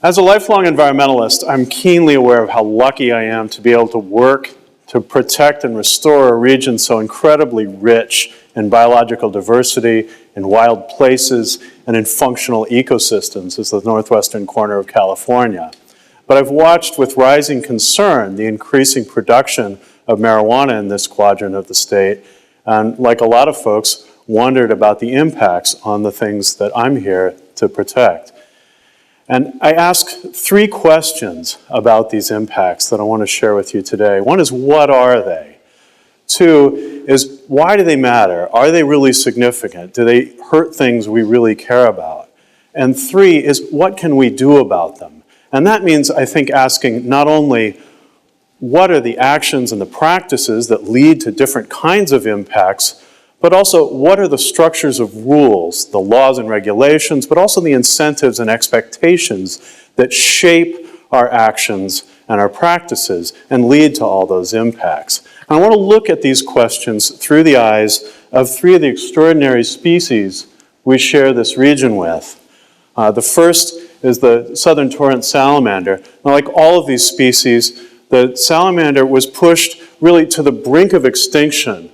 As a lifelong environmentalist, I'm keenly aware of how lucky I am to be able to work to protect and restore a region so incredibly rich in biological diversity, in wild places, and in functional ecosystems as the northwestern corner of California. But I've watched with rising concern the increasing production of marijuana in this quadrant of the state, and like a lot of folks, wondered about the impacts on the things that I'm here to protect. And I ask three questions about these impacts that I want to share with you today. One is, what are they? Two is, why do they matter? Are they really significant? Do they hurt things we really care about? And three is, what can we do about them? And that means, I think, asking not only what are the actions and the practices that lead to different kinds of impacts, but also what are the structures of rules, the laws and regulations, but also the incentives and expectations that shape our actions and our practices and lead to all those impacts. And I want to look at these questions through the eyes of three of the extraordinary species we share this region with. The first is the southern torrent salamander. Now, like all of these species, the salamander was pushed really to the brink of extinction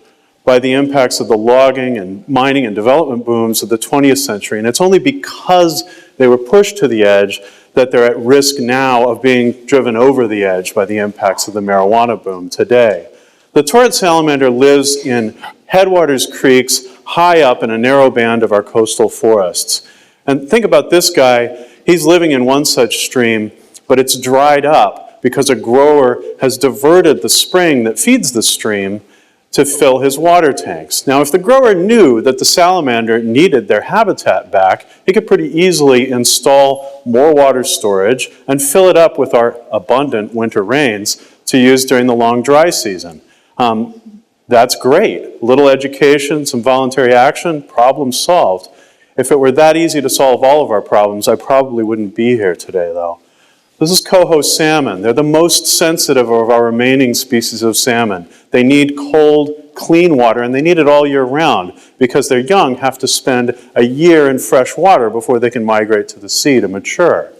by the impacts of the logging and mining and development booms of the 20th century. And it's only because they were pushed to the edge that they're at risk now of being driven over the edge by the impacts of the marijuana boom today. The torrent salamander lives in headwaters creeks high up in a narrow band of our coastal forests. And think about this guy. He's living in one such stream, but it's dried up because a grower has diverted the spring that feeds the stream to fill his water tanks. Now, if the grower knew that the salamander needed their habitat back, he could pretty easily install more water storage and fill it up with our abundant winter rains to use during the long dry season. That's great. Little education, some voluntary action, problem solved. If it were that easy to solve all of our problems, I probably wouldn't be here today, though. This is coho salmon. They're the most sensitive of our remaining species of salmon. They need cold, clean water, and they need it all year round because their young have to spend a year in fresh water before they can migrate to the sea to mature.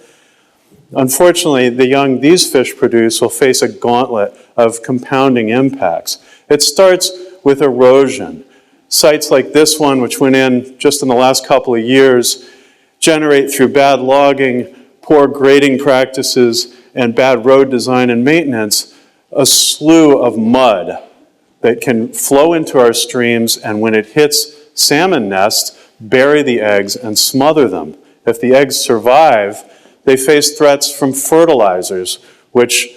Unfortunately, the young these fish produce will face a gauntlet of compounding impacts. It starts with erosion. Sites like this one, which went in just in the last couple of years, generate through bad logging, poor grading practices, and bad road design and maintenance, a slew of mud that can flow into our streams, and when it hits salmon nests, bury the eggs and smother them. If the eggs survive, they face threats from fertilizers, which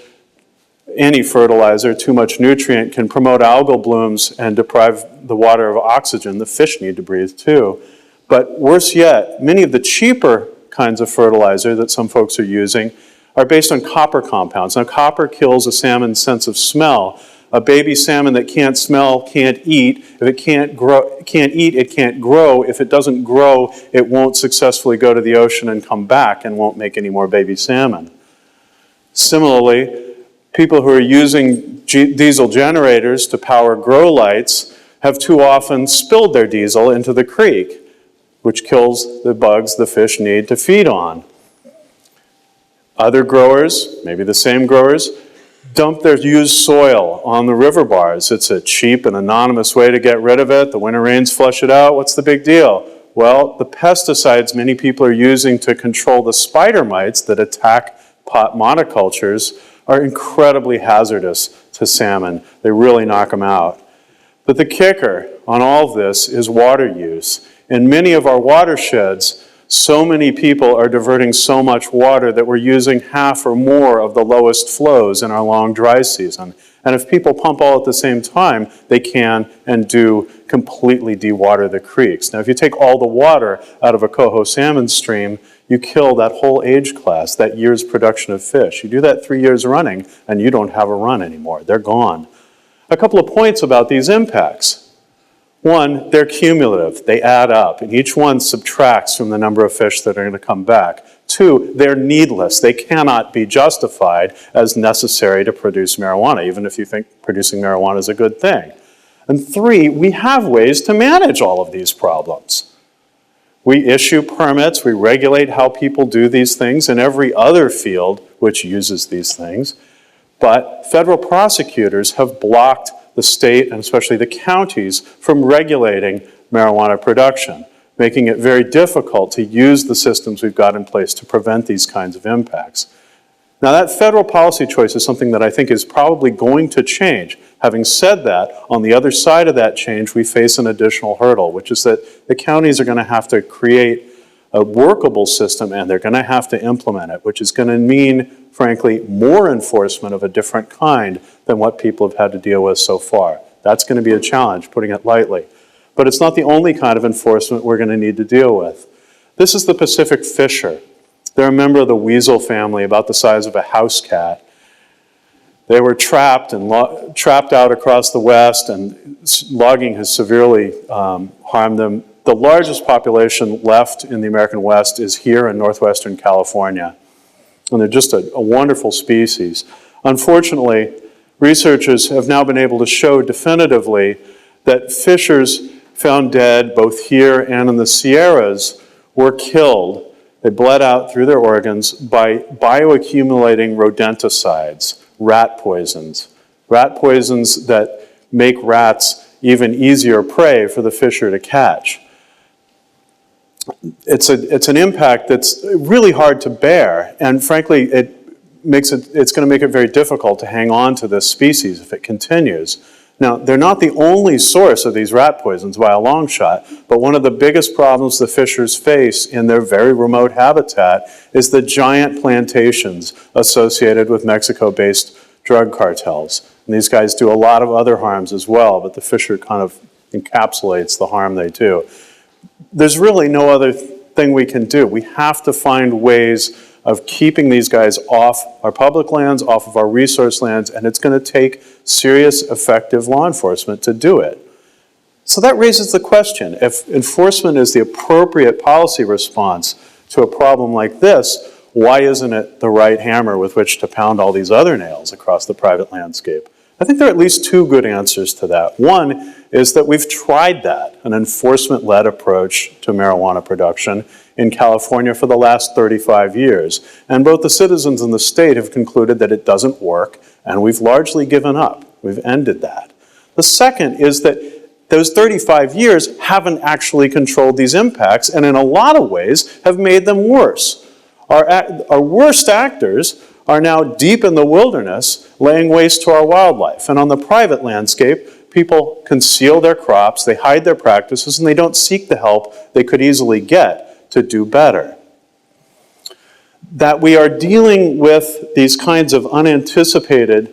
any fertilizer, too much nutrient, can promote algal blooms and deprive the water of oxygen the fish need to breathe too. But worse yet, many of the cheaper kinds of fertilizer that some folks are using are based on copper compounds. Now, copper kills a salmon's sense of smell. A baby salmon that can't smell can't eat. If it can't eat, it can't grow. If it doesn't grow, it won't successfully go to the ocean and come back and won't make any more baby salmon. Similarly, people who are using diesel generators to power grow lights have too often spilled their diesel into the creek, which kills the bugs the fish need to feed on. Other growers, maybe the same growers, dump their used soil on the river bars. It's a cheap and anonymous way to get rid of it. The winter rains flush it out. What's the big deal? Well, the pesticides many people are using to control the spider mites that attack pot monocultures are incredibly hazardous to salmon. They really knock them out. But the kicker on all of this is water use. In many of our watersheds, so many people are diverting so much water that we're using half or more of the lowest flows in our long dry season. And if people pump all at the same time, they can and do completely dewater the creeks. Now, if you take all the water out of a coho salmon stream, you kill that whole age class, that year's production of fish. You do that 3 years running, and you don't have a run anymore. They're gone. A couple of points about these impacts. One, they're cumulative. They add up, and each one subtracts from the number of fish that are going to come back. Two, they're needless. They cannot be justified as necessary to produce marijuana, even if you think producing marijuana is a good thing. And three, we have ways to manage all of these problems. We issue permits, we regulate how people do these things in every other field which uses these things. But federal prosecutors have blocked the state, and especially the counties, from regulating marijuana production, making it very difficult to use the systems we've got in place to prevent these kinds of impacts. Now, that federal policy choice is something that I think is probably going to change. Having said that, on the other side of that change, we face an additional hurdle, which is that the counties are going to have to create a workable system, and they're going to have to implement it, which is going to mean, frankly, more enforcement of a different kind than what people have had to deal with so far. That's going to be a challenge, putting it lightly. But it's not the only kind of enforcement we're going to need to deal with. This is the Pacific fisher. They're a member of the weasel family, about the size of a house cat. They were trapped out across the West, and logging has severely harmed them. The largest population left in the American West is here in northwestern California. And they're just a wonderful species. Unfortunately, researchers have now been able to show definitively that fishers found dead both here and in the Sierras were killed. They bled out through their organs by bioaccumulating rodenticides, rat poisons that make rats even easier prey for the fisher to catch. It's an impact that's really hard to bear, and frankly, it's going to make it very difficult to hang on to this species if it continues. Now, they're not the only source of these rat poisons by a long shot, but one of the biggest problems the fishers face in their very remote habitat is the giant plantations associated with Mexico-based drug cartels. And these guys do a lot of other harms as well, but the fisher kind of encapsulates the harm they do. There's really no other thing we can do. We have to find ways of keeping these guys off our public lands, off of our resource lands, and it's going to take serious, effective law enforcement to do it. So that raises the question, if enforcement is the appropriate policy response to a problem like this, why isn't it the right hammer with which to pound all these other nails across the private landscape? I think there are at least two good answers to that. One is that we've tried that, an enforcement-led approach to marijuana production in California for the last 35 years. And both the citizens and the state have concluded that it doesn't work, and we've largely given up. We've ended that. The second is that those 35 years haven't actually controlled these impacts, and in a lot of ways have made them worse. Our worst actors are now deep in the wilderness, laying waste to our wildlife. And on the private landscape, people conceal their crops, they hide their practices, and they don't seek the help they could easily get to do better. That we are dealing with these kinds of unanticipated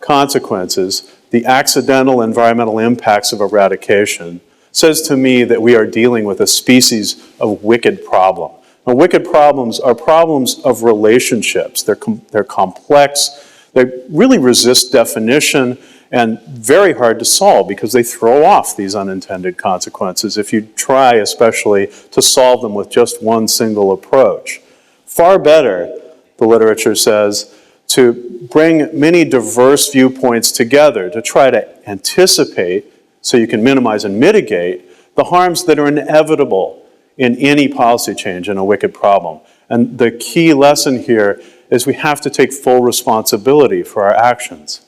consequences, the accidental environmental impacts of eradication, says to me that we are dealing with a species of wicked problem. Now, wicked problems are problems of relationships. They're complex, they really resist definition, and very hard to solve because they throw off these unintended consequences if you try especially to solve them with just one single approach. Far better, the literature says, to bring many diverse viewpoints together to try to anticipate, so you can minimize and mitigate, the harms that are inevitable in any policy change in a wicked problem. And the key lesson here is we have to take full responsibility for our actions,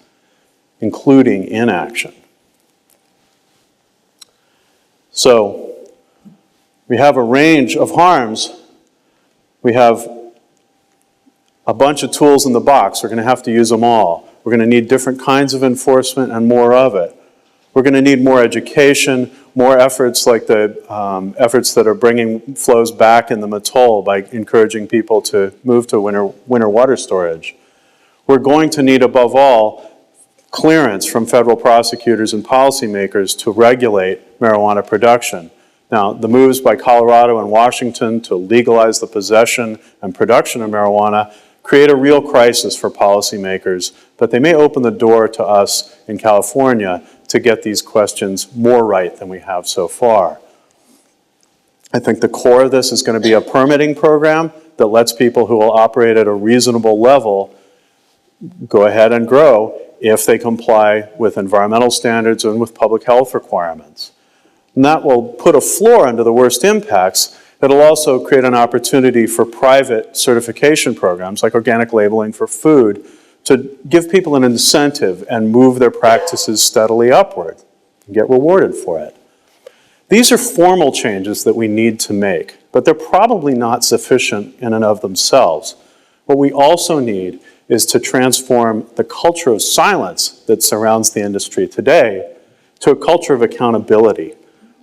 including inaction. So, we have a range of harms. We have a bunch of tools in the box. We're going to have to use them all. We're going to need different kinds of enforcement and more of it. We're going to need more education, more efforts like the efforts that are bringing flows back in the Mattole by encouraging people to move to winter water storage. We're going to need, above all, clearance from federal prosecutors and policymakers to regulate marijuana production. Now, the moves by Colorado and Washington to legalize the possession and production of marijuana create a real crisis for policymakers, but they may open the door to us in California to get these questions more right than we have so far. I think the core of this is going to be a permitting program that lets people who will operate at a reasonable level go ahead and grow if they comply with environmental standards and with public health requirements. And that will put a floor under the worst impacts It'll also create an opportunity for private certification programs like organic labeling for food to give people an incentive and move their practices steadily upward and get rewarded for it. These are formal changes that we need to make, but they're probably not sufficient in and of themselves. What we also need is to transform the culture of silence that surrounds the industry today to a culture of accountability,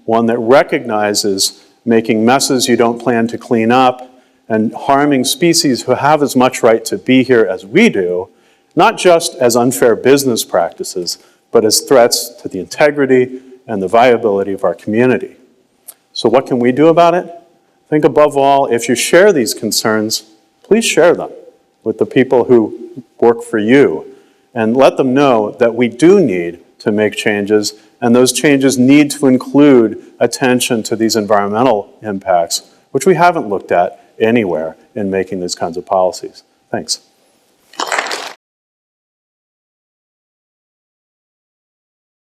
one that recognizes making messes you don't plan to clean up and harming species who have as much right to be here as we do, not just as unfair business practices, but as threats to the integrity and the viability of our community. So what can we do about it? I think above all, if you share these concerns, please share them with the people who work for you and let them know that we do need to make changes, and those changes need to include attention to these environmental impacts, which we haven't looked at anywhere in making these kinds of policies. Thanks.